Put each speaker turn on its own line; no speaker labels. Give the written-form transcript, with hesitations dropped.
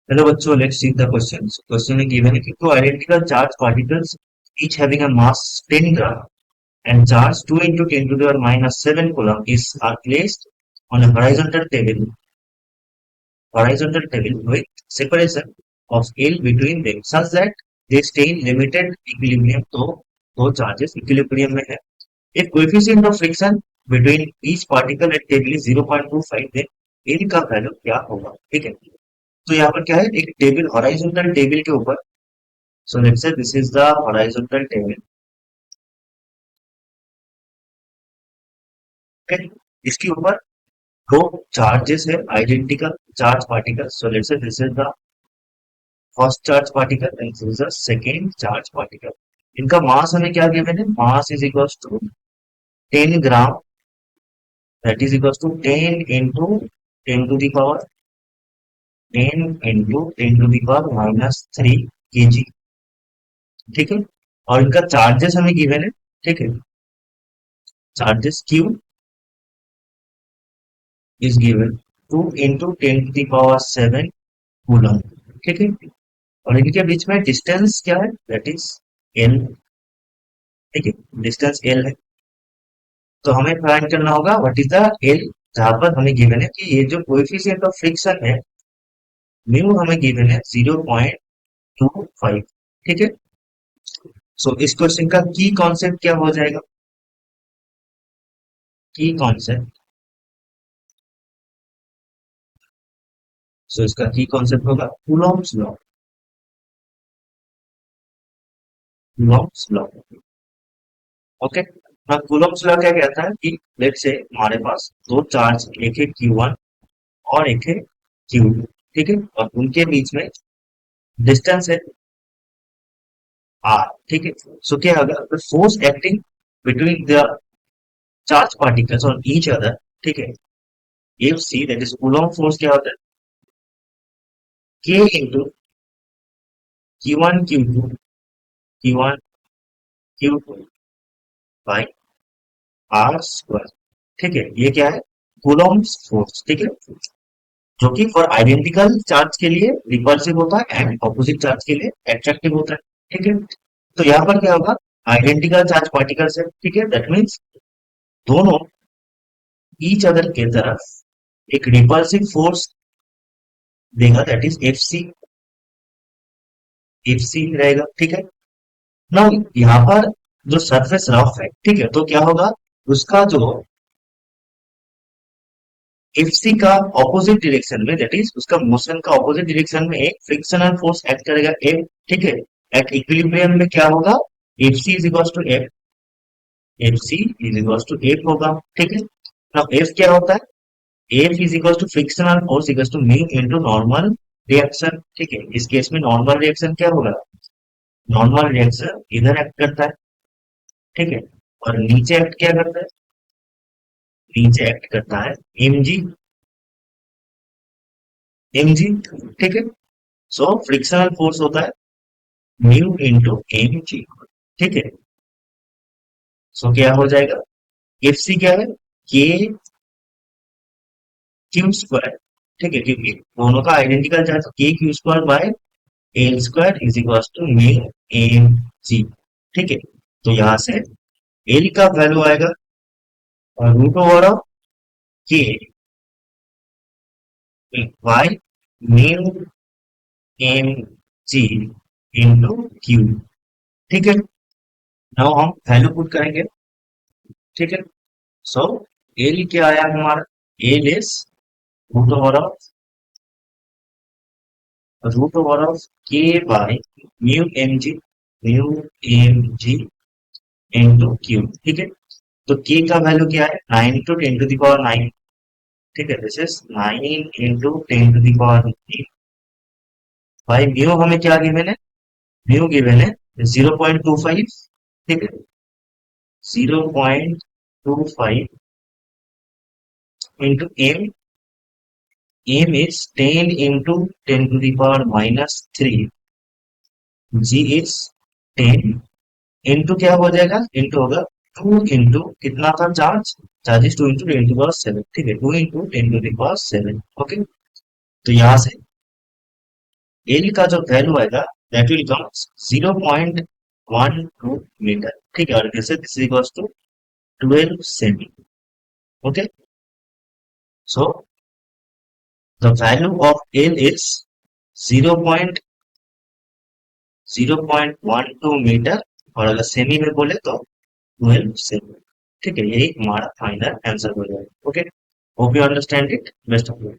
Hello बच्चों, let's see the questions. Question is given कि two identical charged particles each having a mass 10 gram and charge 2 into 10 to the power minus 7 coulomb is are placed on a horizontal table with separation of L between them such that they stay in limited equilibrium. तो दो charges equilibrium में है. If coefficient of friction between each particle at table is 0.25, then L का value क्या होगा? ठीक है. तो यहाँ पर क्या है, एक टेबल हॉराइजॉन्टल टेबल के ऊपर. So let's say this is the horizontal table. इसके ऊपर दो चार्जेस है, identical charge particle. So let's say this is the first charge particle and this is the second charge particle. इनका mass हमें क्या given है? Mass is equals to 10 gram, that is equals to 10 into 10 to the power 10 into 10 to the power minus 3 kg. ठीक है. और इनका charges हमें given है. ठीक है. Charges Q is given 2 into 10 to the power 7 coulomb. ठीक है. और इनके बीच में डिस्टेंस क्या है? That is L. ठीक है. डिस्टेंस एल है. तो हमें फाइंड करना होगा व्हाट इज द एल. जहां पर हमें गिवन है कि ये जो कोएफिशिएंट ऑफ फ्रिक्शन है म्यू हमें गिवन है 0.25. ठीक है. सो इस क्वेश्चन का की कॉन्सेप्ट क्या हो जाएगा? की कॉन्सेप्ट. सो इसका की कॉन्सेप्ट होगा Coulomb's law. Coulomb's law. Okay. ना कूलॉम्स लॉ क्या कहता है कि लेट से हमारे पास दो चार्ज, एक है Q1 और एक है Q2. ठीक है. और उनके बीच में डिस्टेंस है R. ठीक है. सो क्या होगा? Force acting between the charge particles on each other. ठीक है. F C that is coulomb force क्या होता है? K into Q1 Q2 by R square. ठीक है. ये क्या है? Coulomb's force. ठीक है. जो कि फॉर आइडेंटिकल चार्ज के लिए रिपल्सिव होता है एंड ऑपोजिट चार्ज के लिए एट्रैक्टिव होता है. ठीक है. तो यहाँ पर क्या होगा? आइडेंटिकल चार्ज पार्टिकल्स है. ठीक है. दैट मीन्स दोनों ईच अदर के तरफ एक रिपल्सिव फोर्स देगा, that is F C. F C रहेगा. ठीक है. ना यहाँ पर जो सरफेस रफ है, ठीक है, तो क्या होगा? उसका जो एफ सी का ऑपोजिट डायरेक्शन में, दैट इज उसका मोशन का ऑपोजिट डायरेक्शन में एक फ्रिक्शनल फोर्स एक्ट करेगा एफ. ठीक है. एट इक्विलिब्रियम में क्या होगा? F C is equal to F. F C is equal to F होगा. ठीक है. अब एफ क्या होता है? F is equal to frictional force equal to mu into normal reaction. ठीक है. इस केस में नॉर्मल रिएक्शन क्या होगा? नॉर्मल रिएक्शन इधर एक्ट करता है. ठीक है. और नीचे एक्ट क्या करता है? नीचे एक्ट करता है एमजी. एमजी. ठीक है. सो फ्रिक्शनल फोर्स होता है म्यू इंटू एम जी. ठीक है. सो क्या हो जाएगा? एफ सी क्या है? के क्यू स्क्वायर. ठीक है. क्योंकि दोनों का identical charge K Q square by L square is equal to mu M G. ठीक है. तो यहां से एल का वैल्यू आएगा root over of K by mu M G into Q. ठीक है. नाउ हम वैल्यू पुट करेंगे. ठीक है. सो एल क्या आया हमारा? L is root over of K by mu M G into Q. ठीक है. तो के का वैल्यू क्या है? 9 इंटू 10 टू द पावर 9. ठीक है. This is 9 into 10 to the power 9. भाई म्यू हमें क्या गिवन है? म्यू गिवन है 0.25. ठीक है. 0.25 into M. M is 10 into 10 to the power minus 3. G is 10 into क्या हो जाएगा? इंटू होगा 2 इंटू कितना था charge? Charge is 2 into 10 to power 7. ठीक है. 2 into 10 to the power 7. Okay. तो यहां से एल का जो वैल्यू आएगा दैट विल कम 0.12 मीटर, ठीक है, और this equals to 12 cm. Okay, so the value of L is 0.012 metre, और अगर सेमी में बोले तो 12 सेमी. ठीक है, यही हमारा फाइनल आंसर हो जाएगा. Okay, hope you understand it. Best of luck.